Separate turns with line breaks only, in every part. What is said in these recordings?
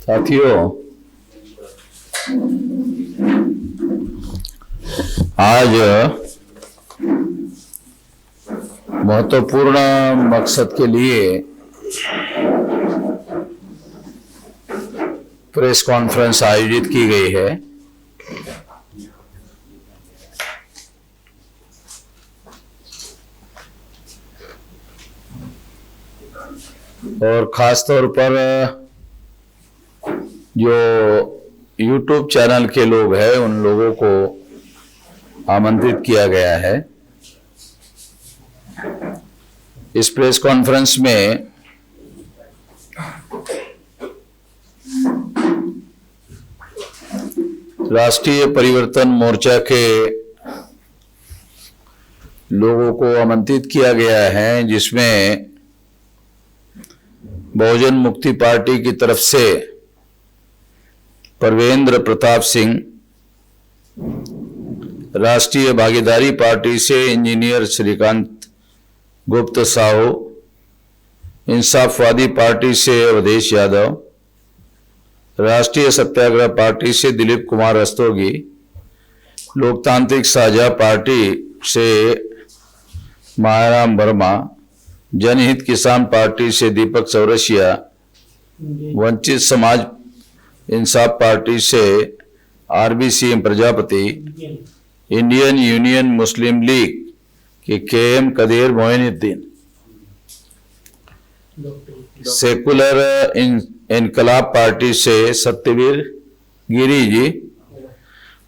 साथियों, आज महत्वपूर्ण मकसद के लिए प्रेस कॉन्फ्रेंस आयोजित की गई है। और खास तौर पर जो YouTube चैनल के लोग हैं उन लोगों को आमंत्रित किया गया है। इस प्रेस कॉन्फ्रेंस में राष्ट्रीय परिवर्तन मोर्चा के लोगों को आमंत्रित किया गया है, जिसमें बहुजन मुक्ति पार्टी की तरफ से परवेंद्र प्रताप सिंह, राष्ट्रीय भागीदारी पार्टी से इंजीनियर श्रीकांत गुप्त साहू, इंसाफवादी पार्टी से अवधेश यादव, राष्ट्रीय सत्याग्रह पार्टी से दिलीप कुमार रस्तोगी, लोकतांत्रिक साझा पार्टी से मायाराम वर्मा, जनहित किसान पार्टी से दीपक चौरसिया, वंचित समाज इंसाफ पार्टी से आरबीसी प्रजापति, इंडियन यूनियन मुस्लिम लीग के केएम कदीर मोइनुद्दीन, सेकुलर इनकलाब पार्टी से सत्यवीर गिरी जी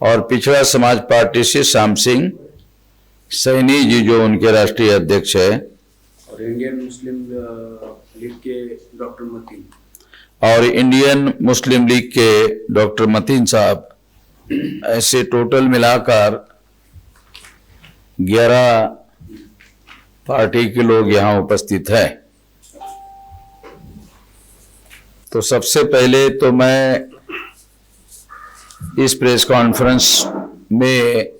और पिछड़ा समाज पार्टी से श्याम सिंह सैनी जी, जो उनके राष्ट्रीय अध्यक्ष है,
और इंडियन मुस्लिम लीग के डॉक्टर मतीन
और इंडियन मुस्लिम लीग के डॉक्टर मतीन साहब, ऐसे टोटल मिलाकर 11 पार्टी के लोग यहाँ उपस्थित हैं। तो सबसे पहले तो मैं इस प्रेस कॉन्फ्रेंस में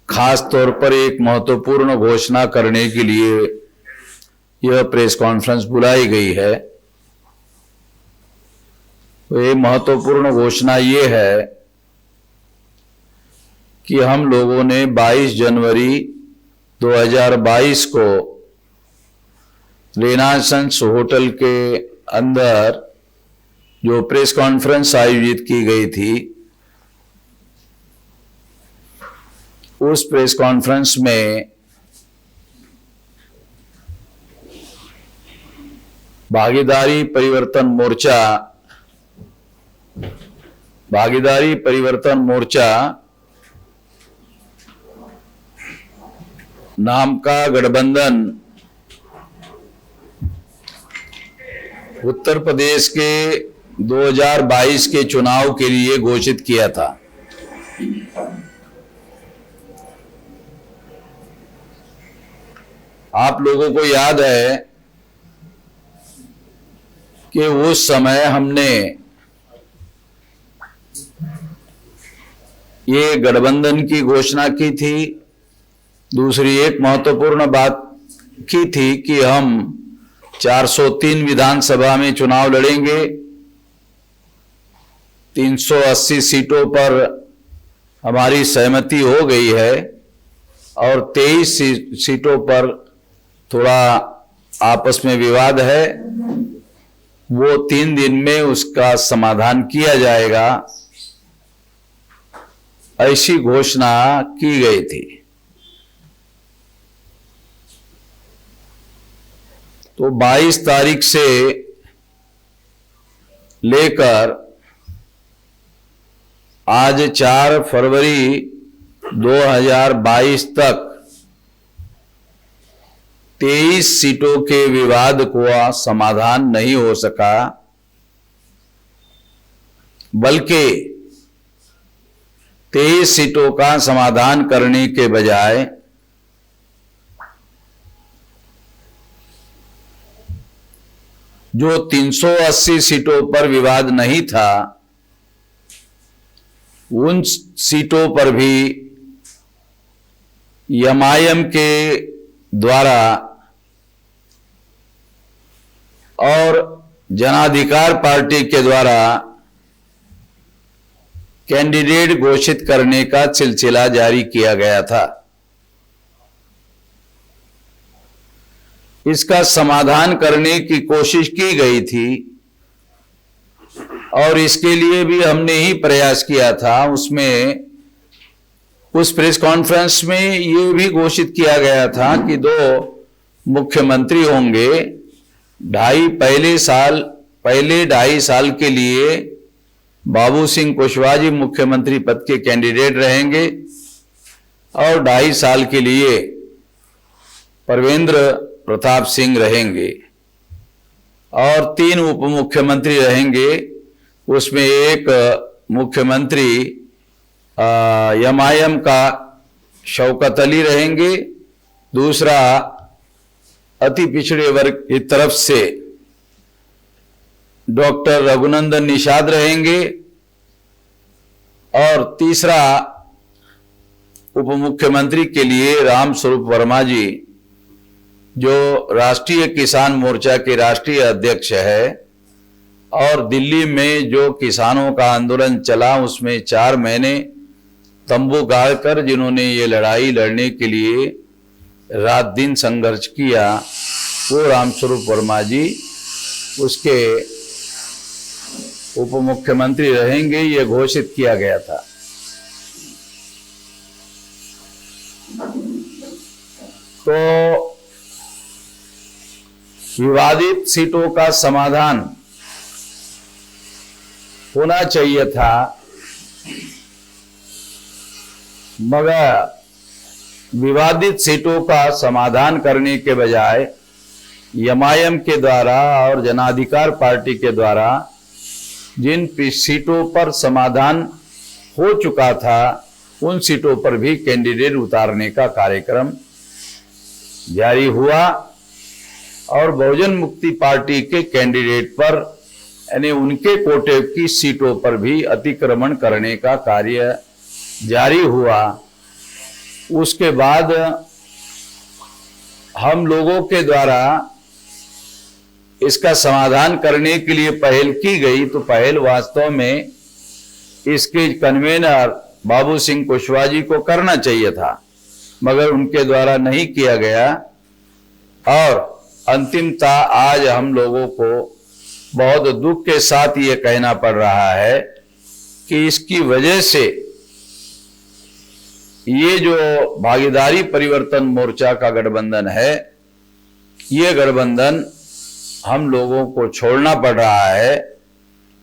खास तौर पर एक महत्वपूर्ण घोषणा करने के लिए यह प्रेस कॉन्फ्रेंस बुलाई गई है। तो ये महत्वपूर्ण घोषणा ये है कि हम लोगों ने 22 जनवरी 2022 को रेनासेंस होटल के अंदर जो प्रेस कॉन्फ्रेंस आयोजित की गई थी, उस प्रेस कॉन्फ्रेंस में भागीदारी परिवर्तन मोर्चा नाम का गठबंधन उत्तर प्रदेश के 2022 के चुनाव के लिए घोषित किया था। आप लोगों को याद है कि उस समय हमने ये गठबंधन की घोषणा की थी। दूसरी एक महत्वपूर्ण बात की थी कि हम 403 विधानसभा में चुनाव लड़ेंगे, 380 सीटों पर हमारी सहमति हो गई है और 23 सीटों पर थोड़ा आपस में विवाद है। वो 3 दिन में उसका समाधान किया जाएगा, ऐसी घोषणा की गई थी। तो 22 तारीख से लेकर आज 4 फरवरी 2022 तक 23 सीटों के विवाद का समाधान नहीं हो सका, बल्कि 23 सीटों का समाधान करने के बजाय जो 380 सीटों पर विवाद नहीं था, उन सीटों पर भी एमआईएम के द्वारा और जनाधिकार पार्टी के द्वारा कैंडिडेट घोषित करने का सिलसिला जारी किया गया था। इसका समाधान करने की कोशिश की गई थी और इसके लिए भी हमने ही प्रयास किया था। उसमें उस प्रेस कॉन्फ्रेंस में ये भी घोषित किया गया था कि 2 मुख्यमंत्री होंगे। पहले 2.5 साल के लिए बाबू सिंह कुशवाहा जी मुख्यमंत्री पद के कैंडिडेट रहेंगे और 2.5 साल के लिए परवेंद्र प्रताप सिंह रहेंगे और 3 उप मुख्यमंत्री रहेंगे। उसमें एक मुख्यमंत्री एमआईएम का शौकत अली रहेंगे, दूसरा अति पिछड़े वर्ग की तरफ से डॉक्टर रघुनंदन निषाद रहेंगे और तीसरा उप मुख्यमंत्री के लिए रामस्वरूप वर्मा जी, जो राष्ट्रीय किसान मोर्चा के राष्ट्रीय अध्यक्ष है और दिल्ली में जो किसानों का आंदोलन चला उसमें 4 महीने तंबू गाड़कर जिन्होंने ये लड़ाई लड़ने के लिए रात दिन संघर्ष किया, वो रामस्वरूप वर्मा जी उसके उप मुख्यमंत्री रहेंगे, ये घोषित किया गया था। तो विवादित सीटों का समाधान होना चाहिए था, मगर विवादित सीटों का समाधान करने के बजाय एमआईएम के द्वारा और जनाधिकार पार्टी के द्वारा जिन सीटों पर समाधान हो चुका था उन सीटों पर भी कैंडिडेट उतारने का कार्यक्रम जारी हुआ और बहुजन मुक्ति पार्टी के कैंडिडेट पर यानी उनके कोटे की सीटों पर भी अतिक्रमण करने का कार्य जारी हुआ। उसके बाद हम लोगों के द्वारा इसका समाधान करने के लिए पहल की गई, तो पहल वास्तव में इसके कन्वेनर बाबू सिंह कुशवाहा जी को करना चाहिए था, मगर उनके द्वारा नहीं किया गया और अंतिमता आज हम लोगों को बहुत दुख के साथ ये कहना पड़ रहा है कि इसकी वजह से ये जो भागीदारी परिवर्तन मोर्चा का गठबंधन है, ये गठबंधन हम लोगों को छोड़ना पड़ रहा है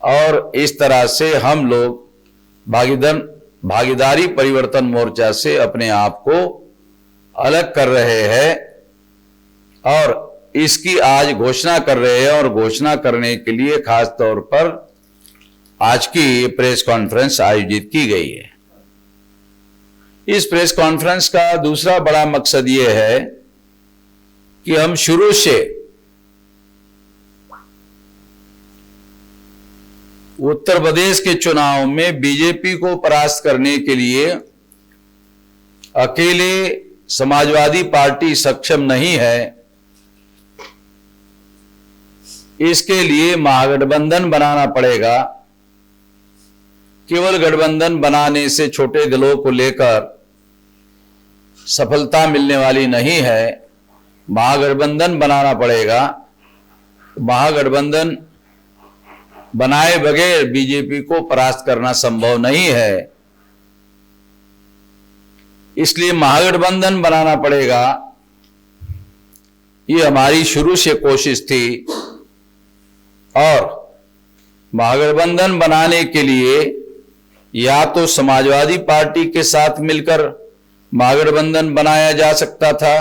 और इस तरह से हम लोग भागीदारी परिवर्तन मोर्चा से अपने आप को अलग कर रहे हैं और इसकी आज घोषणा कर रहे हैं और घोषणा करने के लिए खास तौर पर आज की प्रेस कॉन्फ्रेंस आयोजित की गई है। इस प्रेस कॉन्फ्रेंस का दूसरा बड़ा मकसद ये है कि हम शुरू से उत्तर प्रदेश के चुनाव में बीजेपी को परास्त करने के लिए अकेले समाजवादी पार्टी सक्षम नहीं है। इसके लिए महागठबंधन बनाना पड़ेगा। केवल गठबंधन बनाने से छोटे दलों को लेकर सफलता मिलने वाली नहीं है, महागठबंधन बनाना पड़ेगा। महागठबंधन बनाए बगैर बीजेपी को परास्त करना संभव नहीं है, इसलिए महागठबंधन बनाना पड़ेगा। ये हमारी शुरू से कोशिश थी और महागठबंधन बनाने के लिए या तो समाजवादी पार्टी के साथ मिलकर महागठबंधन बनाया जा सकता था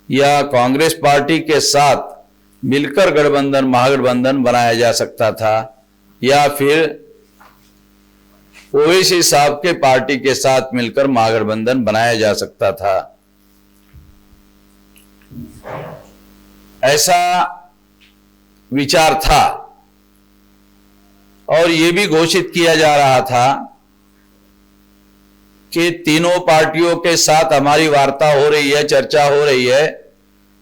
या कांग्रेस पार्टी के साथ मिलकर महागठबंधन बनाया जा सकता था या फिर ओवैसी साहब के पार्टी के साथ मिलकर महागठबंधन बनाया जा सकता था। ऐसा विचार था और यह भी घोषित किया जा रहा था कि तीनों पार्टियों के साथ हमारी वार्ता हो रही है, चर्चा हो रही है,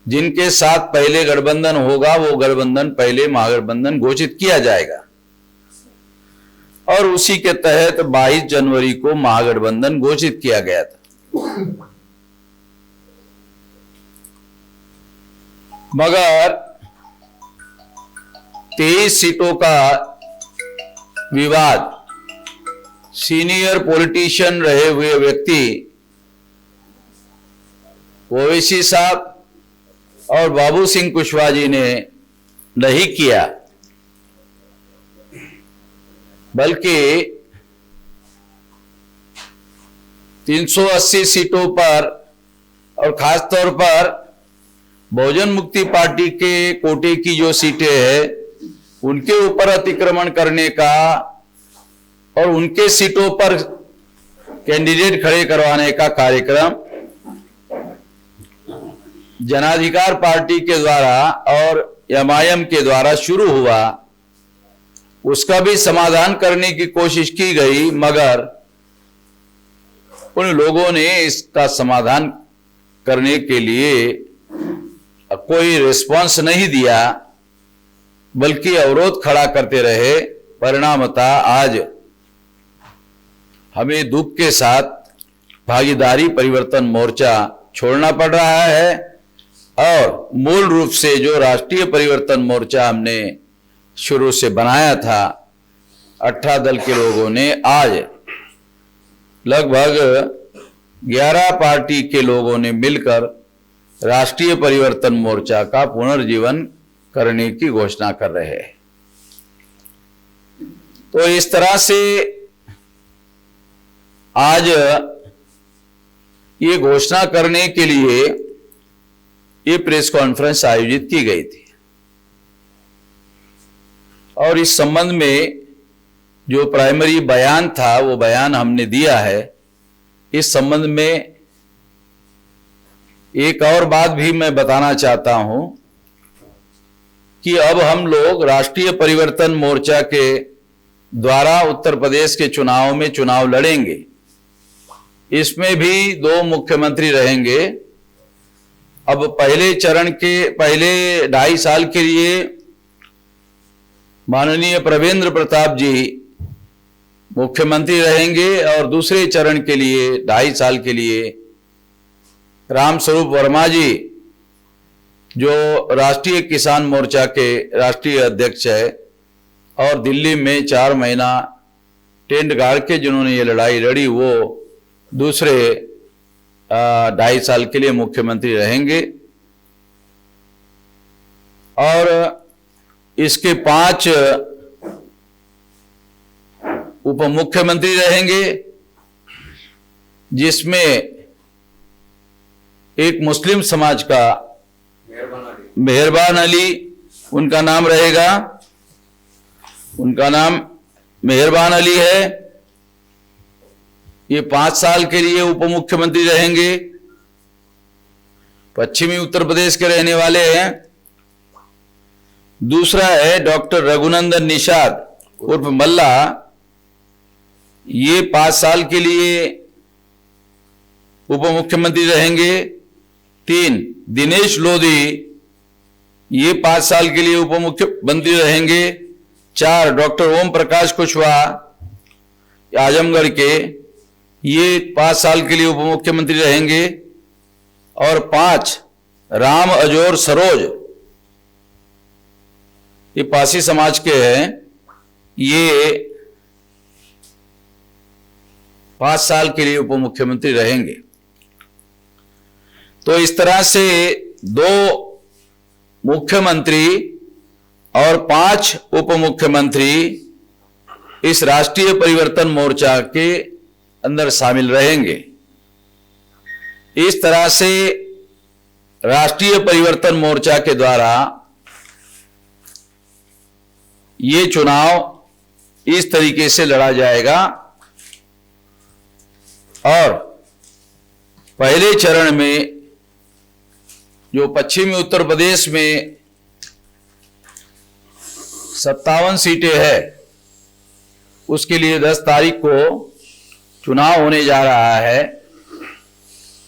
जिनके साथ पहले गठबंधन होगा वो गठबंधन पहले महागठबंधन घोषित किया जाएगा और उसी के तहत 22 जनवरी को महागठबंधन घोषित किया गया था। मगर 23 सीटों का विवाद सीनियर पॉलिटिशियन रहे हुए व्यक्ति ओवैसी साहब और बाबू सिंह कुशवाहा जी ने नहीं किया, बल्कि 380 सीटों पर और खासतौर पर बहुजन मुक्ति पार्टी के कोटे की जो सीटें हैं उनके ऊपर अतिक्रमण करने का और उनके सीटों पर कैंडिडेट खड़े करवाने का कार्यक्रम जनाधिकार पार्टी के द्वारा और एमआईएम के द्वारा शुरू हुआ। उसका भी समाधान करने की कोशिश की गई, मगर उन लोगों ने इसका समाधान करने के लिए कोई रिस्पांस नहीं दिया, बल्कि अवरोध खड़ा करते रहे। परिणामतः आज हमें दुख के साथ भागीदारी परिवर्तन मोर्चा छोड़ना पड़ रहा है और मूल रूप से जो राष्ट्रीय परिवर्तन मोर्चा हमने शुरू से बनाया था 18 दल के लोगों ने आज लगभग 11 पार्टी के लोगों ने मिलकर राष्ट्रीय परिवर्तन मोर्चा का पुनर्जीवन करने की घोषणा कर रहे हैं। तो इस तरह से आज ये घोषणा करने के लिए ये प्रेस कॉन्फ्रेंस आयोजित की गई थी और इस संबंध में जो प्राइमरी बयान था वो बयान हमने दिया है। इस संबंध में एक और बात भी मैं बताना चाहता हूं कि अब हम लोग राष्ट्रीय परिवर्तन मोर्चा के द्वारा उत्तर प्रदेश के चुनाव में चुनाव लड़ेंगे। इसमें भी 2 मुख्यमंत्री रहेंगे। अब पहले चरण के पहले 2.5 साल के लिए माननीय प्रवेंद्र प्रताप जी मुख्यमंत्री रहेंगे और दूसरे चरण के लिए 2.5 साल के लिए रामस्वरूप वर्मा जी जो राष्ट्रीय किसान मोर्चा के राष्ट्रीय अध्यक्ष है और दिल्ली में 4 महीना टेंट गाड़ के जिन्होंने ये लड़ाई लड़ी, वो दूसरे 2.5 साल के लिए मुख्यमंत्री रहेंगे। और इसके 5 उप मुख्यमंत्री रहेंगे, जिसमें एक मुस्लिम समाज का मेहरबान अली उनका नाम रहेगा। उनका नाम मेहरबान अली है। ये 5 साल के लिए उप मुख्यमंत्री रहेंगे। पश्चिमी उत्तर प्रदेश के रहने वाले हैं। दूसरा है डॉक्टर रघुनंदन निषाद उर्फ मल्ला। ये 5 साल के लिए उप मुख्यमंत्री रहेंगे। 3 दिनेश लोधी, ये 5 साल के लिए उप मुख्यमंत्री रहेंगे। 4 डॉक्टर ओम प्रकाश कुशवाहा आजमगढ़ के, ये 5 साल के लिए उप मुख्यमंत्री रहेंगे। और 5 राम अजोर सरोज, ये पासी समाज के हैं, ये 5 साल के लिए उप मुख्यमंत्री रहेंगे। तो इस तरह से 2 मुख्यमंत्री और 5 उप मुख्यमंत्री इस राष्ट्रीय परिवर्तन मोर्चा के अंदर शामिल रहेंगे। इस तरह से राष्ट्रीय परिवर्तन मोर्चा के द्वारा ये चुनाव इस तरीके से लड़ा जाएगा। और पहले चरण में जो पश्चिमी उत्तर प्रदेश में 57 सीटें हैं, उसके लिए 10 तारीख को चुनाव होने जा रहा है।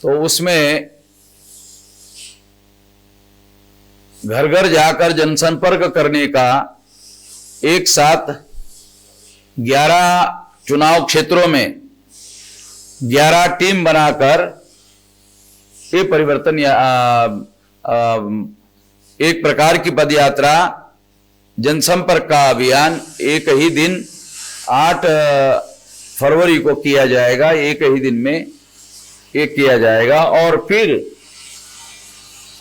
तो उसमें घर घर जाकर जनसंपर्क करने का एक साथ 11 चुनाव क्षेत्रों में 11 टीम बनाकर ये परिवर्तन एक प्रकार की पदयात्रा जनसंपर्क का अभियान एक ही दिन 8 फरवरी को किया जाएगा। एक ही दिन में ये किया जाएगा और फिर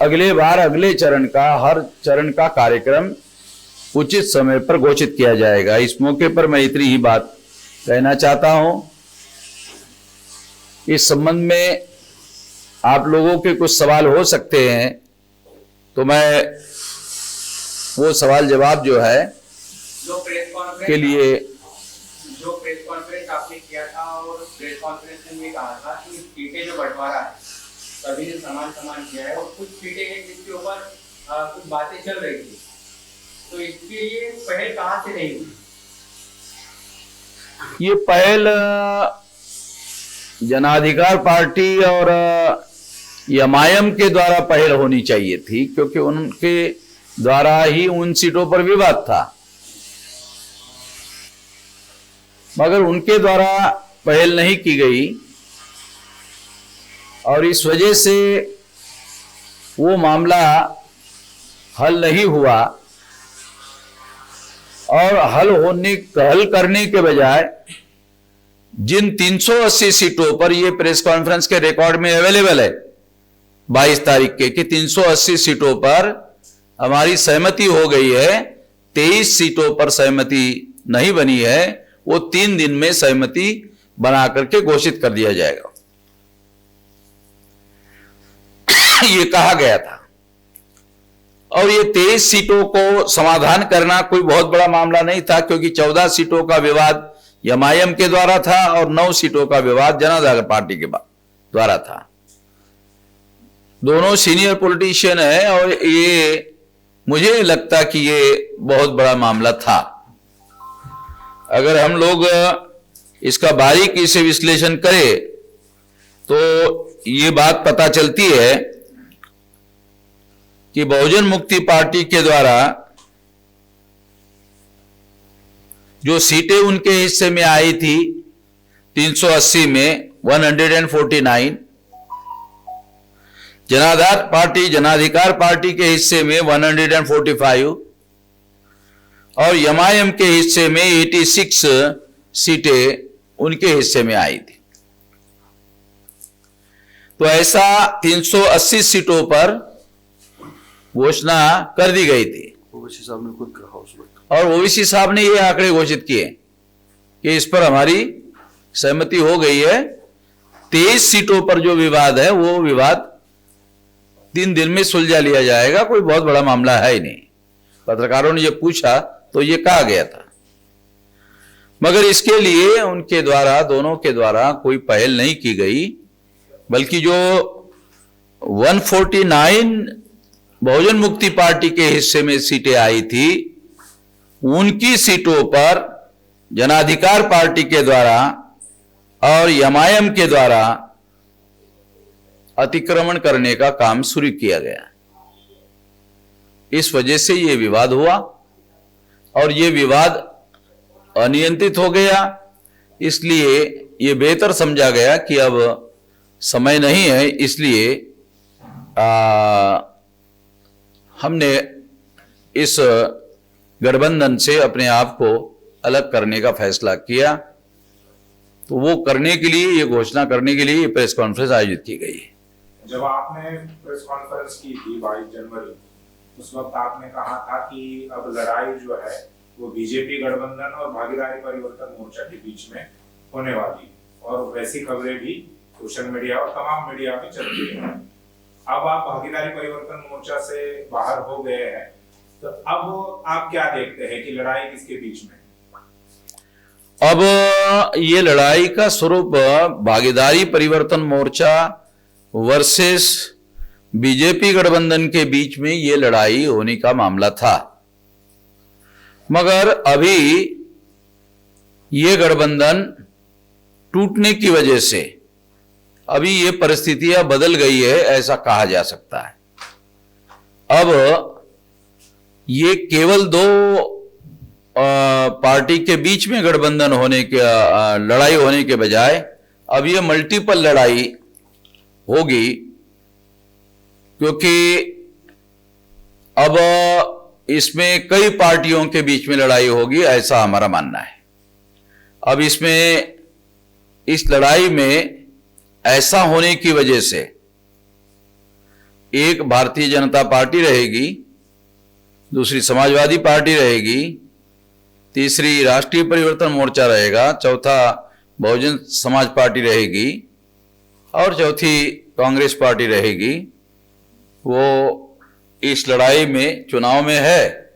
अगले बार अगले चरण का हर चरण का कार्यक्रम उचित समय पर घोषित किया जाएगा। इस मौके पर मैं इतनी ही बात कहना चाहता हूं। इस संबंध में आप लोगों के कुछ सवाल हो सकते हैं, तो मैं वो सवाल जवाब जो है
जो प्रेस कॉन्फ्रेंस
के लिए
आपने किया था और प्रेस कॉन्फ्रेंस में कहा था कि सीटें जो बंटवारा है सभी ने समान किया है और कुछ सीटें हैं जिसके ऊपर कुछ बातें चल रही थी, तो इसके लिए पहल कहाँ से नहीं हुई?
ये पहल जनाधिकार पार्टी और एमआईएम के द्वारा पहल होनी चाहिए थी, क्योंकि उनके द्वारा ही उन सीटों पर विवाद था, मगर उनके द्वारा पहल नहीं की गई और इस वजह से वो मामला हल नहीं हुआ और हल करने के बजाय जिन 380 सीटों पर ये प्रेस कॉन्फ्रेंस के रिकॉर्ड में अवेलेबल है 22 तारीख के कि 380 सीटों पर हमारी सहमति हो गई है, 23 सीटों पर सहमति नहीं बनी है, वो 3 दिन में सहमति बना करके घोषित कर दिया जाएगा ये कहा गया था। और ये 23 सीटों को समाधान करना कोई बहुत बड़ा मामला नहीं था, क्योंकि 14 सीटों का विवाद एमआईएम के द्वारा था और 9 सीटों का विवाद जनता पार्टी के द्वारा था। दोनों सीनियर पॉलिटिशियन है और ये मुझे लगता कि ये बहुत बड़ा मामला था। अगर हम लोग इसका बारीकी से विश्लेषण करें तो ये बात पता चलती है कि बहुजन मुक्ति पार्टी के द्वारा जो सीटें उनके हिस्से में आई थी 380 में 149, जनाधिकार पार्टी के हिस्से में 145 और एमआईएम के हिस्से में 86 सीटें उनके हिस्से में आई थी। तो ऐसा 380 सीटों पर घोषणा कर दी गई थी।
ओवैसी साहब ने खुद कहा उस वक्त,
और ओवैसी साहब ने ये आंकड़े घोषित किए कि इस पर हमारी सहमति हो गई है। 23 सीटों पर जो विवाद है वो विवाद 3 दिन में सुलझा लिया जाएगा, कोई बहुत बड़ा मामला है ही नहीं। पत्रकारों ने ये पूछा तो ये कहा गया था, मगर इसके लिए उनके द्वारा दोनों के द्वारा कोई पहल नहीं की गई, बल्कि जो 149 बहुजन मुक्ति पार्टी के हिस्से में सीटें आई थी उनकी सीटों पर जनाधिकार पार्टी के द्वारा और एमआईएम के द्वारा अतिक्रमण करने का काम शुरू किया गया। इस वजह से यह विवाद हुआ और यह विवाद अनियंत्रित हो गया। इसलिए यह बेहतर समझा गया कि अब समय नहीं है, इसलिए हमने इस गठबंधन से अपने आप को अलग करने का फैसला किया। तो वो करने के लिए, ये घोषणा करने के लिए ये प्रेस कॉन्फ्रेंस आयोजित की गई है।
जब आपने प्रेस कॉन्फ्रेंस की थी 22 जनवरी, उस वक्त आपने कहा था कि अब लड़ाई जो है वो बीजेपी गठबंधन और भागीदारी परिवर्तन मोर्चा के बीच में होने वाली, और वैसी खबरें भी सोशल मीडिया और तमाम मीडिया में चल रही है। अब आप भागीदारी परिवर्तन मोर्चा से बाहर हो गए हैं, तो अब आप क्या देखते हैं कि लड़ाई किसके बीच में?
अब ये लड़ाई का स्वरूप भागीदारी परिवर्तन मोर्चा वर्सेस बीजेपी गठबंधन के बीच में ये लड़ाई होने का मामला था, मगर अभी ये गठबंधन टूटने की वजह से अभी ये परिस्थितियां बदल गई है, ऐसा कहा जा सकता है। अब ये केवल दो पार्टी के बीच में गठबंधन होने के लड़ाई होने के बजाय अब ये मल्टीपल लड़ाई होगी, क्योंकि अब इसमें कई पार्टियों के बीच में लड़ाई होगी, ऐसा हमारा मानना है। अब इसमें इस लड़ाई में ऐसा होने की वजह से एक भारतीय जनता पार्टी रहेगी, दूसरी समाजवादी पार्टी रहेगी, तीसरी राष्ट्रीय परिवर्तन मोर्चा रहेगा, चौथा बहुजन समाज पार्टी रहेगी और चौथी कांग्रेस पार्टी रहेगी। वो इस लड़ाई में चुनाव में है,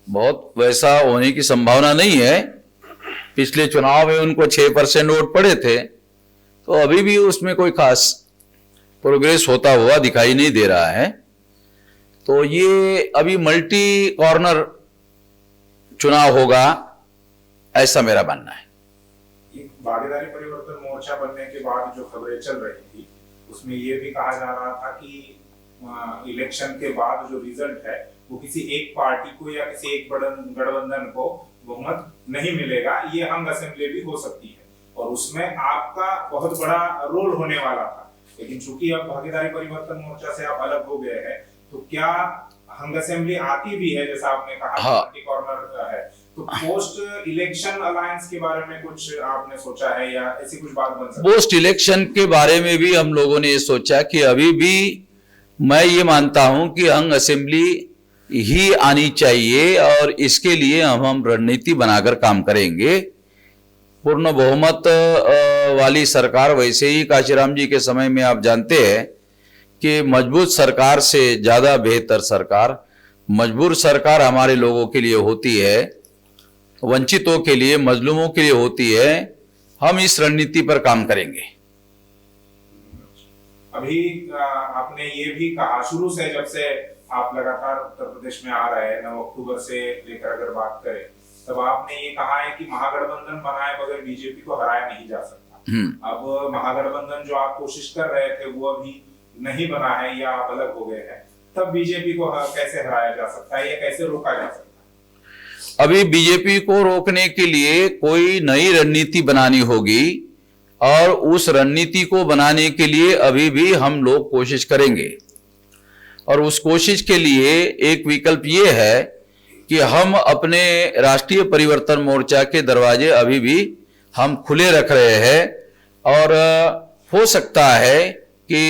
बहुत वैसा होने की संभावना नहीं है। पिछले चुनाव में उनको 6% वोट पड़े थे, तो अभी भी उसमें कोई खास प्रोग्रेस होता हुआ दिखाई नहीं दे रहा है। तो ये अभी मल्टी कॉर्नर चुनाव होगा, ऐसा मेरा मानना है।
भागीदारी परिवर्तन मोर्चा बनने के बाद जो खबरें चल रही थी उसमें ये भी कहा जा रहा था कि इलेक्शन के बाद जो रिजल्ट है वो किसी एक पार्टी को या किसी एक गठबंधन को बहुमत नहीं मिलेगा, ये हंग असेंबली भी हो सकती है और उसमें आपका बहुत बड़ा रोल होने वाला था। लेकिन चूंकि अब भागीदारी परिवर्तन मोर्चा से आप अलग हो गए हैं, तो क्या हंग असेंबली आती भी है, जैसा आपने कहा
हाँ।
कॉर्नर है, तो पोस्ट इलेक्शन अलायंस के बारे में कुछ आपने सोचा है या ऐसी कुछ बात बन सकती है?
पोस्ट इलेक्शन के बारे में भी हम लोगों ने ये सोचा कि अभी भी मैं ये मानता हूं कि हंग असेंबली ही आनी चाहिए और इसके लिए हम रणनीति बनाकर काम करेंगे। पूर्ण बहुमत वाली सरकार, वैसे ही काशीराम जी के समय में आप जानते हैं कि मजबूत सरकार से ज्यादा बेहतर सरकार, मजबूर सरकार हमारे लोगों के लिए होती है, वंचितों के लिए, मजलूमों के लिए होती है। हम इस रणनीति पर काम करेंगे।
अभी आपने ये भी कहा शुरू से, जब से आप लगातार उत्तर प्रदेश में आ रहे हैं, 9 अक्टूबर से लेकर अगर बात करें, तब आपने ये कहा है कि महागठबंधन बनाए बगैर बीजेपी को हराया नहीं जा सकता। अब महागठबंधन जो आप कोशिश कर रहे थे वो अभी नहीं बना है या आप अलग हो गए हैं, तब बीजेपी को कैसे हराया जा सकता है या कैसे रोका जा सकता है?
अभी बीजेपी को रोकने के लिए कोई नई रणनीति बनानी होगी और उस रणनीति को बनाने के लिए अभी भी हम लोग कोशिश करेंगे। और उस कोशिश के लिए एक विकल्प ये है कि हम अपने राष्ट्रीय परिवर्तन मोर्चा के दरवाजे अभी भी हम खुले रख रहे हैं और हो सकता है कि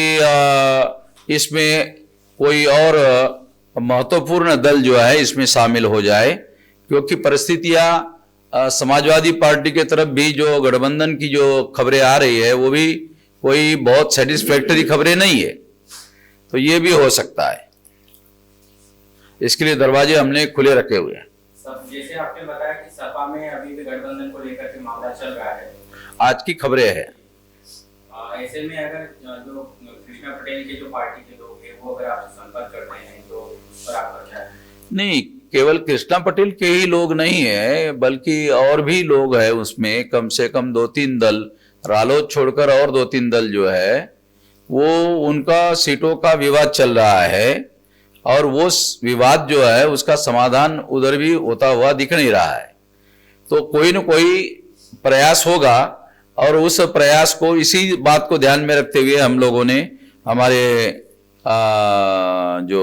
इसमें कोई और महत्वपूर्ण दल जो है इसमें शामिल हो जाए, क्योंकि परिस्थितियां समाजवादी पार्टी के तरफ भी जो गठबंधन की जो खबरें आ रही है वो भी कोई बहुत सेटिस्फैक्टरी खबरें नहीं है, तो ये भी हो सकता है। इसके लिए दरवाजे हमने खुले रखे हुए हैं।
सब जैसे आपने बताया कि सपा में अभी भी गठबंधन को लेकर के मामला चल रहा है,
आज की खबरें हैं।
ऐसे में अगर जो कृष्णा पटेल के जो पार्टी के लोग हैं वो अगर आपसे संपर्क कर रहे हैं तो उस पर आपका क्या है?
नहीं, केवल कृष्णा पटेल के ही लोग नहीं है, बल्कि और भी लोग हैं उसमें। कम से कम 2-3 दल, रालोद छोड़कर और 2-3 दल जो है वो, उनका सीटों का विवाद चल रहा है और वो विवाद जो है उसका समाधान उधर भी होता हुआ दिख नहीं रहा है। तो कोई न कोई प्रयास होगा और उस प्रयास को, इसी बात को ध्यान में रखते हुए हम लोगों ने हमारे जो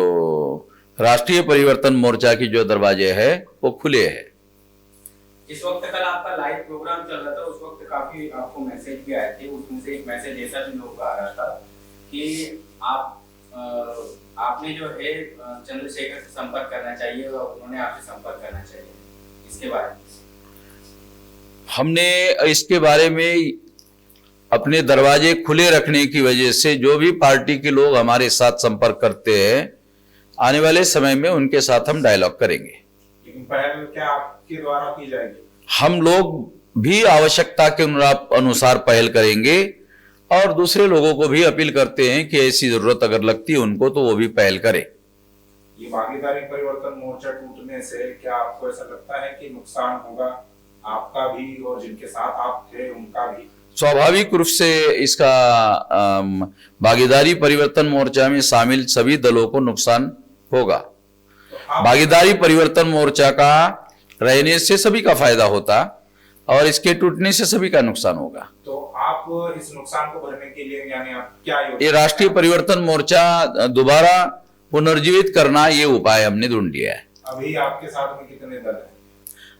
राष्ट्रीय परिवर्तन मोर्चा की जो दरवाजे है वो खुले हैं।
इस वक्त कल आपका लाइव प्रोग्राम चल रहा था, उस वक्त काफी आपको मैसेज भी आए थे, उसमें से एक मैसेज ऐसा भी लोग आ रहा था कि आपने जो है चंद्रशेखर से संपर्क करना चाहिए और उन्होंने आपसे संपर्क करना चाहिए, इसके बारे में?
हमने इसके बारे में अपने दरवाजे खुले रखने की वजह से जो भी पार्टी के लोग हमारे साथ संपर्क करते हैं, आने वाले समय में उनके साथ हम डायलॉग करेंगे।
लेकिन पहल क्या आपके द्वारा की जाएगी?
हम लोग भी आवश्यकता के अनुसार पहल करेंगे और दूसरे लोगों को भी अपील करते हैं कि ऐसी जरूरत अगर लगती है उनको तो वो भी पहल करें।
ये भागीदारी परिवर्तन मोर्चा टूटने से क्या आपको ऐसा लगता है कि नुकसान होगा आपका भी और जिनके साथ आप थे उनका भी?
स्वाभाविक रूप से इसका भागीदारी परिवर्तन मोर्चा में शामिल सभी दलों को नुकसान होगा।
तो
भागीदारी परिवर्तन मोर्चा का रहने से सभी का फायदा होता और इसके टूटने से सभी का नुकसान होगा।
तो आप इस नुकसान को भरने के लिए यानी आप क्या
ये राष्ट्रीय परिवर्तन मोर्चा दोबारा पुनर्जीवित करना, ये उपाय हमने ढूंढ लिया है।
अभी आपके साथ में कितने दल हैं?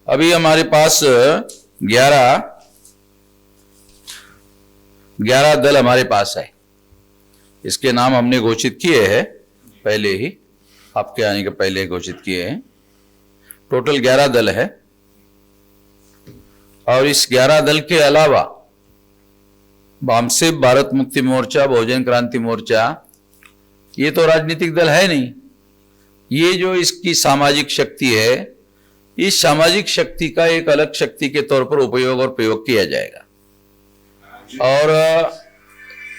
अभी हमारे पास 11 दल हमारे पास है। इसके नाम हमने घोषित किए हैं पहले ही, आपके आने के पहले घोषित किए हैं। टोटल 11 दल है और इस 11 दल के अलावा वामसिप, भारत मुक्ति मोर्चा, बहुजन क्रांति मोर्चा, ये तो राजनीतिक दल है नहीं। ये जो इसकी सामाजिक शक्ति है, इस सामाजिक शक्ति का एक अलग शक्ति के तौर पर उपयोग और प्रयोग किया जाएगा। और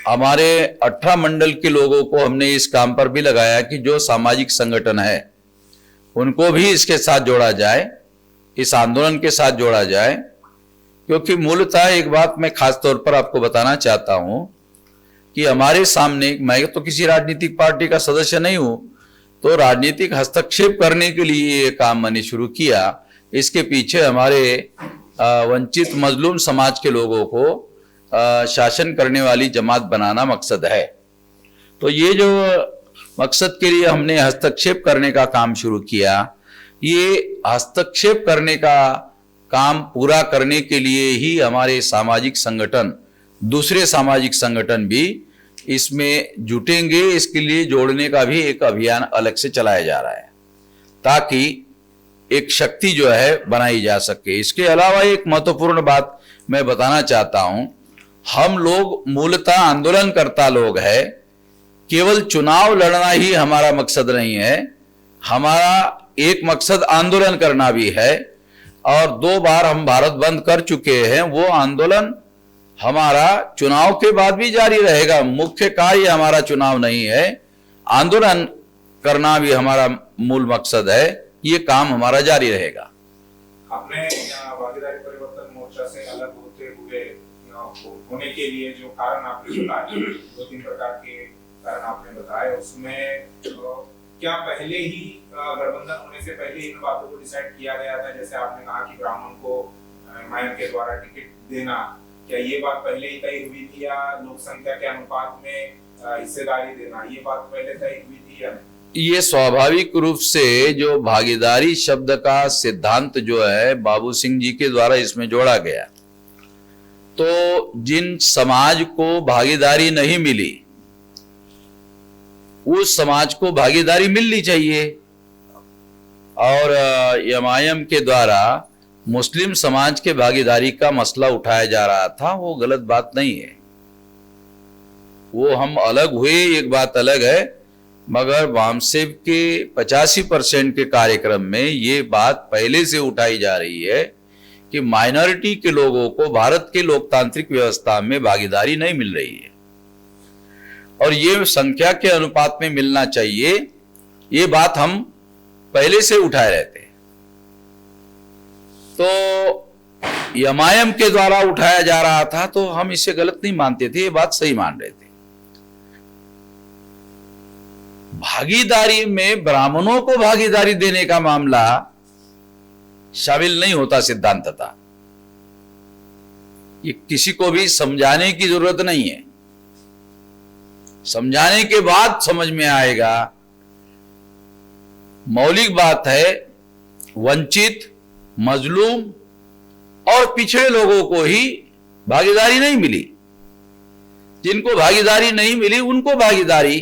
हमारे 18 मंडल के लोगों को हमने इस काम पर भी लगाया कि जो सामाजिक संगठन है उनको भी इसके साथ जोड़ा जाए, इस आंदोलन के साथ जोड़ा जाए। क्योंकि मूलतः एक बात मैं खास तौर पर आपको बताना चाहता हूं कि हमारे सामने, मैं तो किसी राजनीतिक पार्टी का सदस्य नहीं हूं, तो राजनीतिक हस्तक्षेप करने के लिए ये काम मैंने शुरू किया। इसके पीछे हमारे वंचित मजलूम समाज के लोगों को शासन करने वाली जमात बनाना मकसद है। तो ये जो मकसद के लिए हमने हस्तक्षेप करने का काम शुरू किया, ये हस्तक्षेप करने का काम पूरा करने के लिए ही हमारे सामाजिक संगठन, दूसरे सामाजिक संगठन भी इसमें जुटेंगे। इसके लिए जोड़ने का भी एक अभियान अलग से चलाया जा रहा है ताकि एक शक्ति जो है बनाई जा सके। इसके अलावा एक महत्वपूर्ण बात मैं बताना चाहता हूं, हम लोग मूलतः आंदोलनकर्ता लोग हैं। केवल चुनाव लड़ना ही हमारा मकसद नहीं है, हमारा एक मकसद आंदोलन करना भी है। और 2 बार हम भारत बंद कर चुके हैं, वो आंदोलन हमारा चुनाव के बाद भी जारी रहेगा। मुख्य कार्य हमारा चुनाव नहीं है, आंदोलन करना भी हमारा मूल मकसद है। ये काम हमारा जारी रहेगा।
आपने भागीदारी परिवर्तन मोर्चा से अलग होने के लिए जो कारण आपने बताए, 2-3 प्रकार के कारण आपने बताए, उसमें क्या पहले ही गठबंधन होने से पहले इन बातों को डिसाइड किया गया था? जैसे आपने कहा कि ब्राह्मण को हिमायत के द्वारा टिकट देना, क्या ये बात पहले ही तय हुई थी, या लोक संख्या के अनुपात में हिस्सेदारी देना, ये बात पहले तय हुई थी या नहीं?
ये स्वाभाविक रूप से जो भागीदारी शब्द का सिद्धांत जो है बाबू सिंह जी के द्वारा इसमें जोड़ा गया, तो जिन समाज को भागीदारी नहीं मिली उस समाज को भागीदारी मिलनी चाहिए। और एमआईएम के द्वारा मुस्लिम समाज के भागीदारी का मसला उठाया जा रहा था, वो गलत बात नहीं है। वो हम अलग हुए, एक बात अलग है, मगर वामसिप के 85% के कार्यक्रम में ये बात पहले से उठाई जा रही है कि माइनॉरिटी के लोगों को भारत के लोकतांत्रिक व्यवस्था में भागीदारी नहीं मिल रही है और ये संख्या के अनुपात में मिलना चाहिए। ये बात हम पहले से उठाए रहते हैं। तो एमआईएम के द्वारा उठाया जा रहा था तो हम इसे गलत नहीं मानते थे, ये बात सही मान रहे थे। भागीदारी में ब्राह्मणों को भागीदारी देने का मामला शामिल नहीं होता सिद्धांततः। ये किसी को भी समझाने की जरूरत नहीं है, समझाने के बाद समझ में आएगा। मौलिक बात है, वंचित, मजलूम और पिछड़े लोगों को ही भागीदारी नहीं मिली। जिनको भागीदारी नहीं मिली उनको भागीदारी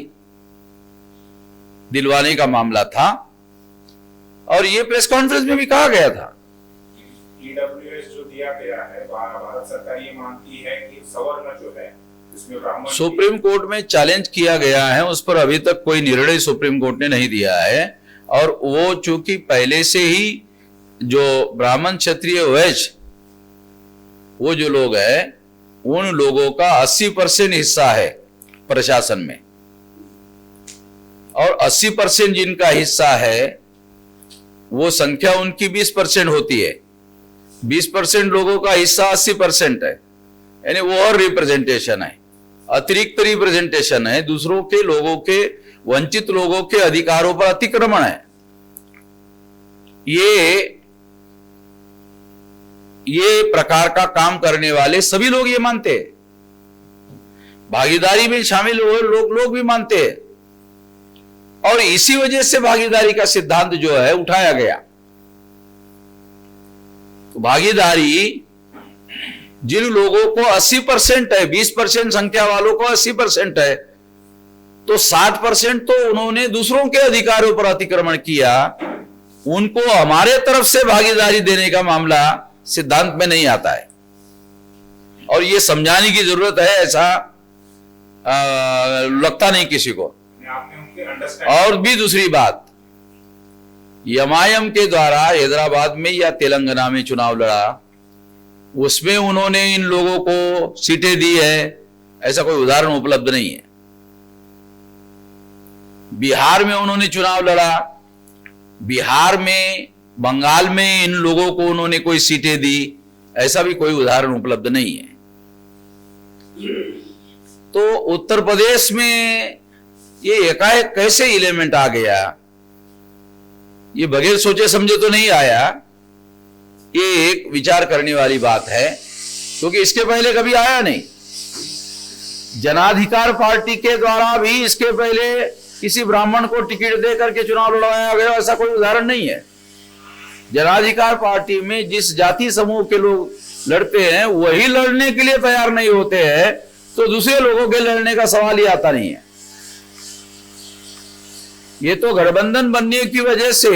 दिलवाने का मामला था और ये प्रेस कॉन्फ्रेंस में भी कहा गया था।
ईडब्ल्यूएस जो दिया गया है, भारत सरकार ये मानती है कि सवर्ण जो है इसमें ब्राह्मण,
सुप्रीम कोर्ट में चैलेंज किया गया है, उस पर अभी तक कोई निर्णय सुप्रीम कोर्ट ने नहीं दिया है। और वो चूंकि पहले से ही जो ब्राह्मण, क्षत्रिय, वैश्य वो जो लोग हैं उन लोगों का 80% हिस्सा है प्रशासन में, और 80% जिनका हिस्सा है वो संख्या उनकी 20% होती है। 20% लोगों का हिस्सा 80% है, यानी वो और रिप्रेजेंटेशन है, अतिरिक्त रिप्रेजेंटेशन है, दूसरों के लोगों के, वंचित लोगों के अधिकारों पर अतिक्रमण है। ये प्रकार का काम करने वाले सभी लोग ये मानते हैं, भागीदारी में शामिल हुए लोग भी मानते हैं, और इसी वजह से भागीदारी का सिद्धांत जो है उठाया गया। तो भागीदारी जिन लोगों को 80% है, 20% संख्या वालों को 80% है, तो 60% तो उन्होंने दूसरों के अधिकारों पर अतिक्रमण किया, उनको हमारे तरफ से भागीदारी देने का मामला सिद्धांत में नहीं आता है, और यह समझाने की जरूरत है, ऐसा लगता नहीं किसी को। और भी दूसरी बात, एमआईएम के द्वारा हैदराबाद में या तेलंगाना में चुनाव लड़ा, उसमें उन्होंने इन लोगों को सीटें दी है, ऐसा कोई उदाहरण उपलब्ध नहीं है। बिहार में उन्होंने चुनाव लड़ा, बिहार में, बंगाल में इन लोगों को उन्होंने कोई सीटें दी, ऐसा भी कोई उदाहरण उपलब्ध नहीं है। तो उत्तर प्रदेश में ये एकाएक कैसे एलिमेंट आ गया, ये बगैर सोचे समझे तो नहीं आया, ये एक विचार करने वाली बात है, क्योंकि इसके पहले कभी आया नहीं। जनाधिकार पार्टी के द्वारा भी इसके पहले किसी ब्राह्मण को टिकट दे करके चुनाव लड़वाया गया, ऐसा कोई उदाहरण नहीं है। जनाधिकार पार्टी में जिस जाति समूह के लोग लड़ते हैं वही लड़ने के लिए तैयार नहीं होते हैं, तो दूसरे लोगों के लड़ने का सवाल ही आता नहीं है। ये तो गठबंधन बनने की वजह से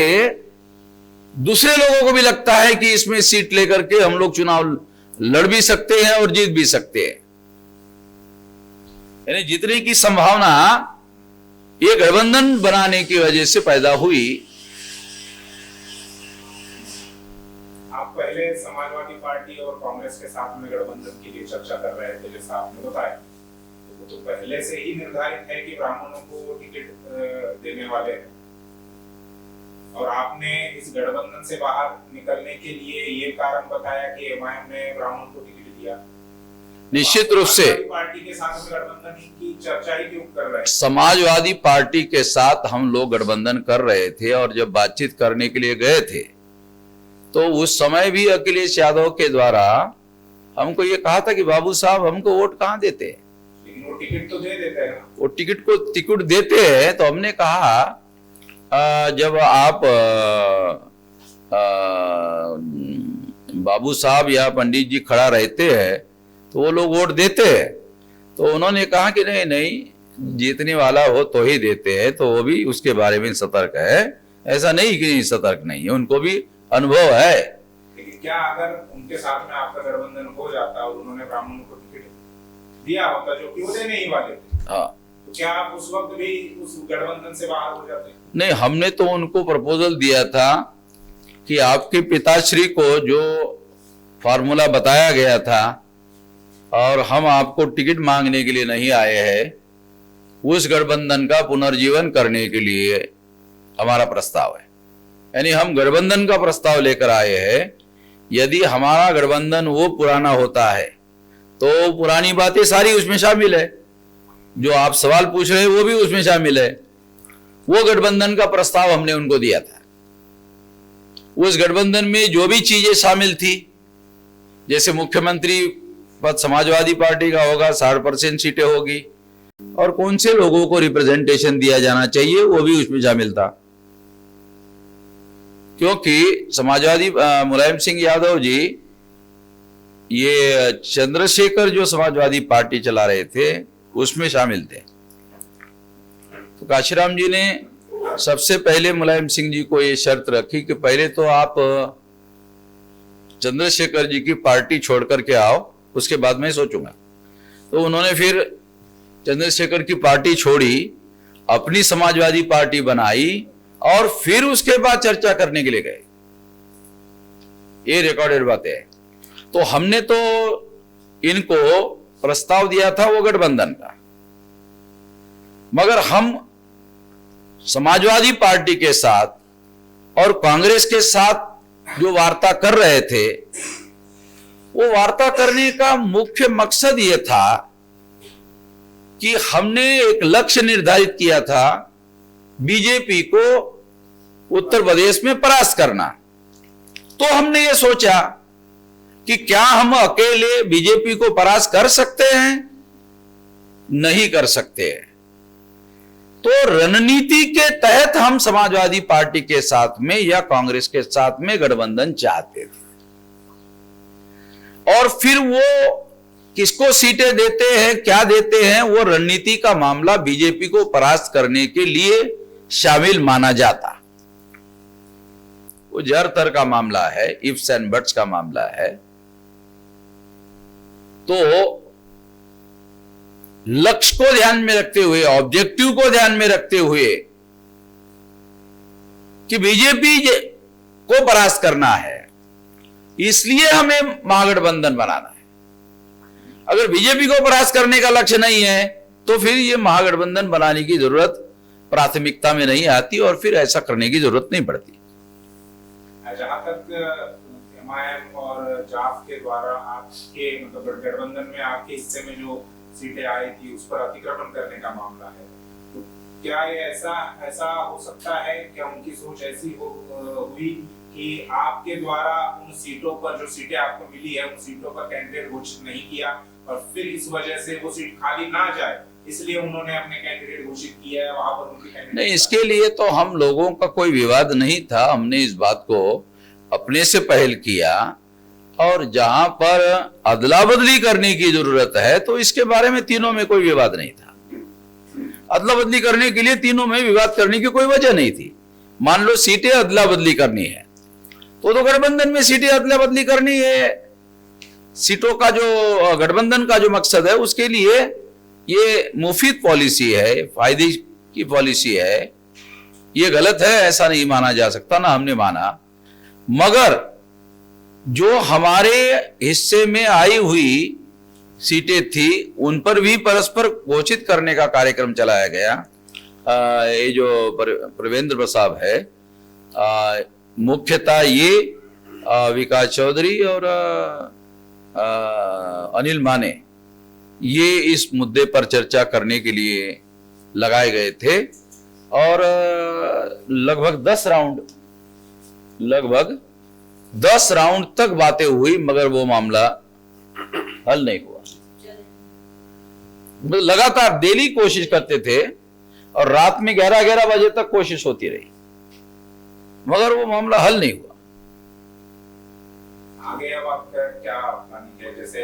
दूसरे लोगों को भी लगता है कि इसमें सीट लेकर के हम लोग चुनाव लड़ भी सकते हैं और जीत भी सकते हैं, यानी जीतने की संभावना ये गठबंधन बनाने की वजह से पैदा हुई।
आप पहले समाजवादी पार्टी और कांग्रेस के साथ में गठबंधन के लिए चर्चा कर रहे थे, जैसा आपने बताया, तो पहले से ही निर्धारित है कि ब्राह्मणों को टिकट देने वाले हैं, और आपने इस गठबंधन से बाहर निकलने के लिए ये कारण बताया कि एमआईएम ने ब्राह्मण को टिकट दिया।
निश्चित रूप से
पार्टी के साथ में गठबंधन की चर्चा ही क्यों कर रहे हैं?
समाजवादी पार्टी के साथ हम लोग गठबंधन कर रहे थे, और जब बातचीत करने के लिए गए थे तो उस समय भी अखिलेश यादव के द्वारा हमको ये कहा था कि बाबू साहब हमको वोट कहां देते हैं,
लेकिन वो टिकट तो दे देते हैं।
वो टिकट देते हैं। तो हमने कहा जब आप बाबू साहब या पंडित जी खड़ा रहते हैं तो वो लोग वोट देते हैं। तो उन्होंने कहा कि नहीं नहीं, जीतने वाला हो तो ही देते हैं, तो वो भी उसके बारे में सतर्क है, ऐसा नहीं कि सतर्क नहीं है, उनको भी अनुभव है।
लेकिन क्या अगर उनके साथ में आपका गठबंधन हो जाता और उन्होंने ब्राह्मणों को टिकट दिया होता, जो कि वो देने ही वाले थे,
हाँ,
तो क्या आप उस वक्त भी उस गठबंधन से बाहर हो जाते?
नहीं, हमने तो उनको प्रपोजल दिया था कि आपके पिताश्री को जो फार्मूला बताया गया था और हम आपको टिकट मांगने के लिए नहीं आए हैं, उस गठबंधन का पुनर्जीवन करने के लिए हमारा प्रस्ताव है। यानी हम गठबंधन का प्रस्ताव लेकर आए हैं। यदि हमारा गठबंधन वो पुराना होता है तो पुरानी बातें सारी उसमें शामिल है, जो आप सवाल पूछ रहे हैं वो भी उसमें शामिल है। वो गठबंधन का प्रस्ताव हमने उनको दिया था। उस गठबंधन में जो भी चीजें शामिल थी, जैसे मुख्यमंत्री पद समाजवादी पार्टी का होगा, 60% सीटें होगी, और कौन से लोगों को रिप्रेजेंटेशन दिया जाना चाहिए वो भी उसमें शामिल था। क्योंकि समाजवादी मुलायम सिंह यादव जी, ये चंद्रशेखर जो समाजवादी पार्टी चला रहे थे उसमें शामिल थे। तो काशीराम जी ने सबसे पहले मुलायम सिंह जी को ये शर्त रखी कि पहले तो आप चंद्रशेखर जी की पार्टी छोड़ करके आओ, उसके बाद मैं सोचूंगा। तो उन्होंने फिर चंद्रशेखर की पार्टी छोड़ी, अपनी समाजवादी पार्टी बनाई, और फिर उसके बाद चर्चा करने के लिए गए। ये रिकॉर्डेड बातें हैं। तो हमने तो इनको प्रस्ताव दिया था वो गठबंधन का, मगर हम समाजवादी पार्टी के साथ और कांग्रेस के साथ जो वार्ता कर रहे थे, वो वार्ता करने का मुख्य मकसद ये था कि हमने एक लक्ष्य निर्धारित किया था, बीजेपी को उत्तर प्रदेश में परास्त करना। तो हमने ये सोचा कि क्या हम अकेले बीजेपी को परास्त कर सकते हैं? नहीं कर सकते हैं। तो रणनीति के तहत हम समाजवादी पार्टी के साथ में या कांग्रेस के साथ में गठबंधन चाहते थे, और फिर वो किसको सीटें देते हैं, क्या देते हैं, वो रणनीति का मामला बीजेपी को परास्त करने के लिए शामिल माना जाता। वो जर तर का मामला है, इफ्स एंड बट्स का मामला है। तो लक्ष्य को ध्यान में रखते हुए, ऑब्जेक्टिव को ध्यान में रखते हुए कि बीजेपी को परास्त करना है, इसलिए हमें महागठबंधन बनाना है। अगर बीजेपी को परास्त करने का लक्ष्य नहीं है तो फिर ये महागठबंधन बनाने की जरूरत प्राथमिकता में नहीं आती, और फिर ऐसा करने की जरूरत नहीं पड़ती।
जहां तक एमआईएम और जाफ के द्वारा आपके मतलब गठबंधन में आपके हिस्से में जो सीटें आई थी उस पर अतिक्रमण करने का मामला है, तो क्या ये ऐसा हो सकता है, क्या उनकी सोच ऐसी हुई कि आपके द्वारा उन सीटों पर, जो सीटें आपको मिली है, उन सीटों पर कैंडिडेट घोषित नहीं किया और फिर इस वजह से वो सीट खाली ना जाए, इसलिए उन्होंने अपने कैंडिडेट घोषित किया है, वहां पर उनके कैंडिडेट
नहीं, इसके लिए तो हम लोगों का कोई विवाद नहीं था। हमने इस बात को अपने से पहल किया, और जहां पर अदला बदली करने की जरूरत है तो इसके बारे में तीनों में कोई विवाद नहीं था। अदला बदली करने के लिए तीनों में विवाद करने की कोई वजह नहीं थी। मान लो सीटें अदला बदली करनी है तो गठबंधन में सीटें अदला बदली करनी है। सीटों का जो गठबंधन का जो मकसद है उसके लिए ये मुफीद पॉलिसी है, फायदे की पॉलिसी है। ये गलत है ऐसा नहीं माना जा सकता, ना हमने माना। मगर जो हमारे हिस्से में आई हुई सीटें थी उन पर भी परस्पर घोषित करने का कार्यक्रम चलाया गया। ये जो प्रवेंद्र प्रसाद है, मुख्यतः ये विकास चौधरी और अनिल माने, ये इस मुद्दे पर चर्चा करने के लिए लगाए गए थे, और लगभग 10 राउंड तक बातें हुई, मगर वो मामला हल नहीं हुआ। लगातार डेली कोशिश करते थे और रात में 11-11 बजे तक कोशिश होती रही, मगर वो मामला हल नहीं हुआ।
आगे अब आपका क्या प्लानिंग है? जैसे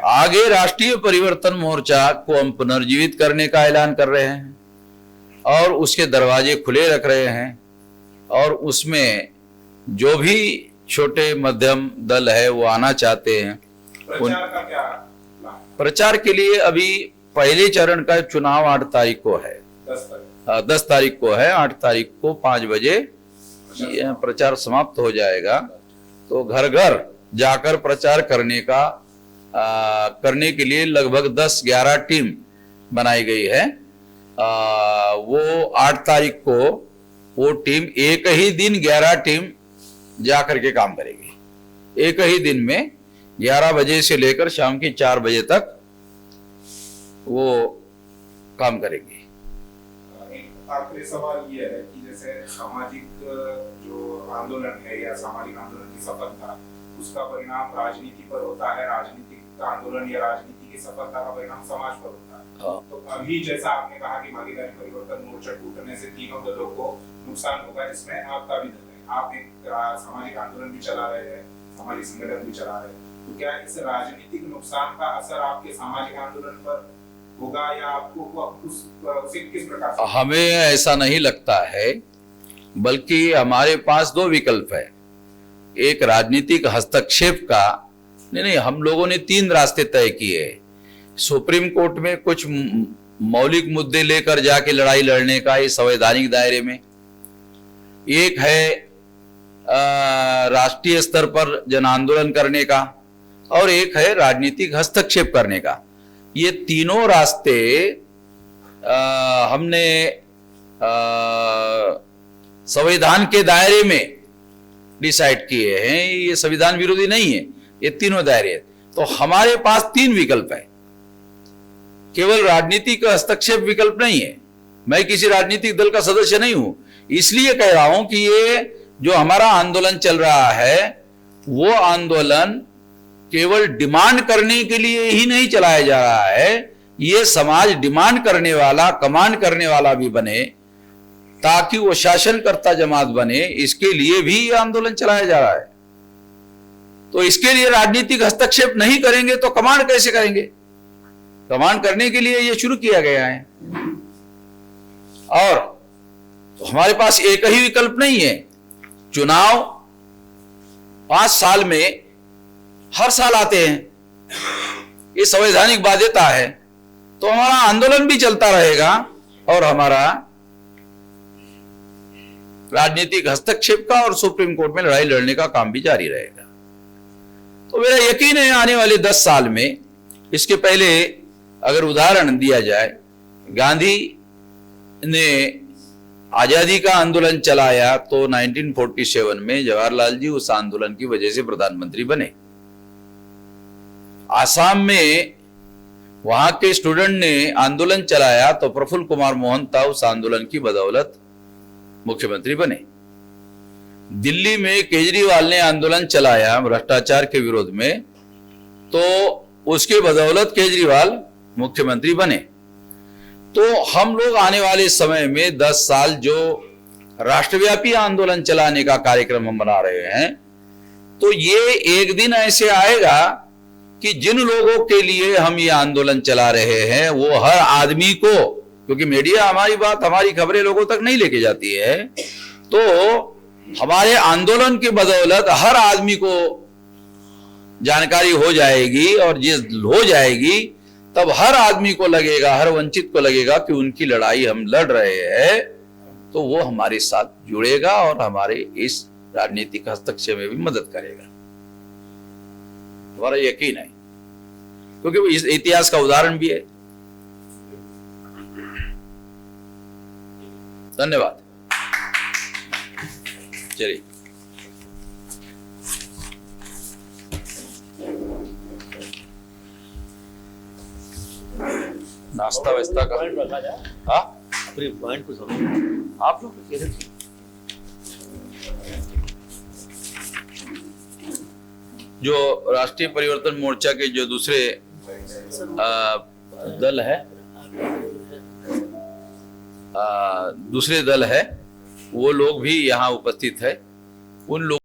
आगे राष्ट्रीय परिवर्तन मोर्चा को हम पुनर्जीवित करने का ऐलान कर रहे हैं और उसके दरवाजे खुले रख रहे हैं, और उसमें जो भी छोटे मध्यम दल है वो आना चाहते हैं।
प्रचार का क्या प्लान?
प्रचार के लिए अभी पहले चरण का चुनाव 8 तारीख को है, 10 तारीख को है। 8 तारीख को 5 बजे प्रचार समाप्त हो जाएगा। तो घर घर जाकर प्रचार करने के लिए लगभग 10-11 टीम बनाई गई है। वो 8 तारीख को वो टीम एक ही दिन 11 टीम जाकर के काम करेगी। एक ही दिन में 11 बजे से लेकर शाम के 4 बजे तक वो काम करेगी।
आखिरी सवाल ये है कि जैसे सामाजिक जो आंदोलन है या सामाजिक आंदोलन की सफलता, उसका परिणाम राजनीति पर होता है, राजनीतिक आंदोलन या राजनीति की सफलता का परिणाम समाज पर होता है। तो अभी जैसा आपने कहा कि भागीदारी परिवर्तन मोर्चा टूटने से तीनों दलों को नुकसान होगा, जिसमें आपका भी दल है। आप एक सामाजिक आंदोलन भी चला रहे हैं, सामाजिक संगठन भी चला रहे हैं, तो क्या इस राजनीतिक नुकसान का असर आपके सामाजिक आंदोलन पर होगा, या आपको उसे किस प्रकार से?
हमें ऐसा नहीं लगता है, बल्कि हमारे पास 2 विकल्प है। एक राजनीतिक हस्तक्षेप का, नहीं, हम लोगों ने 3 रास्ते तय किए। सुप्रीम कोर्ट में कुछ मौलिक मुद्दे लेकर जाके लड़ाई लड़ने का, ये संवैधानिक दायरे में। एक है राष्ट्रीय स्तर पर जन आंदोलन करने का, और एक है राजनीतिक हस्तक्षेप करने का। ये तीनों रास्ते हमने संविधान के दायरे में डिसाइड किए हैं। ये संविधान विरोधी नहीं है, ये तीनों दायरे। तो हमारे पास 3 विकल्प है, केवल राजनीतिक हस्तक्षेप विकल्प नहीं है। मैं किसी राजनीतिक दल का सदस्य नहीं हूं, इसलिए कह रहा हूं कि ये जो हमारा आंदोलन चल रहा है वो आंदोलन केवल डिमांड करने के लिए ही नहीं चलाया जा रहा है, ये समाज डिमांड करने वाला, कमांड करने वाला भी बने, ताकि वो शासनकर्ता जमात बने, इसके लिए भी ये आंदोलन चलाया जा रहा है। तो इसके लिए राजनीतिक हस्तक्षेप नहीं करेंगे तो कमांड कैसे करेंगे? कमांड करने के लिए ये शुरू किया गया है। और तो हमारे पास एक ही विकल्प नहीं है। चुनाव 5 साल में हर साल आते हैं, ये संवैधानिक बाध्यता है, तो हमारा आंदोलन भी चलता रहेगा और हमारा राजनीतिक हस्तक्षेप का और सुप्रीम कोर्ट में लड़ाई लड़ने का काम भी जारी रहेगा। तो मेरा यकीन है आने वाले 10 साल में, इसके पहले अगर उदाहरण दिया जाए, गांधी ने आजादी का आंदोलन चलाया तो 1947 में जवाहरलाल जी उस आंदोलन की वजह से प्रधानमंत्री बने। आसाम में वहां के स्टूडेंट ने आंदोलन चलाया तो प्रफुल्ल कुमार मोहंता उस आंदोलन की बदौलत मुख्यमंत्री बने। दिल्ली में केजरीवाल ने आंदोलन चलाया भ्रष्टाचार के विरोध में, तो उसके बदौलत केजरीवाल मुख्यमंत्री बने। तो हम लोग आने वाले समय में 10 साल जो राष्ट्रव्यापी आंदोलन चलाने का कार्यक्रम हम बना रहे हैं, तो ये एक दिन ऐसे आएगा कि जिन लोगों के लिए हम ये आंदोलन चला रहे हैं वो हर आदमी को, क्योंकि मीडिया हमारी बात, हमारी खबरें लोगों तक नहीं लेके जाती है, तो हमारे आंदोलन की बदौलत हर आदमी को जानकारी हो जाएगी, और जिस हो जाएगी तब हर आदमी को लगेगा, हर वंचित को लगेगा कि उनकी लड़ाई हम लड़ रहे हैं, तो वो हमारे साथ जुड़ेगा और हमारे इस राजनीतिक हस्तक्षेप में भी मदद करेगा। हमारा यकीन है, क्योंकि वो इस इतिहास का उदाहरण भी है। धन्यवाद। चलिए, नाश्ता वास्ता का हाँ
पॉइंट को समझो
आप लोग कह रहे थे। जो राष्ट्रीय परिवर्तन मोर्चा के जो दूसरे दल है, दूसरे दल है, वो लोग भी यहाँ उपस्थित है। उन लोग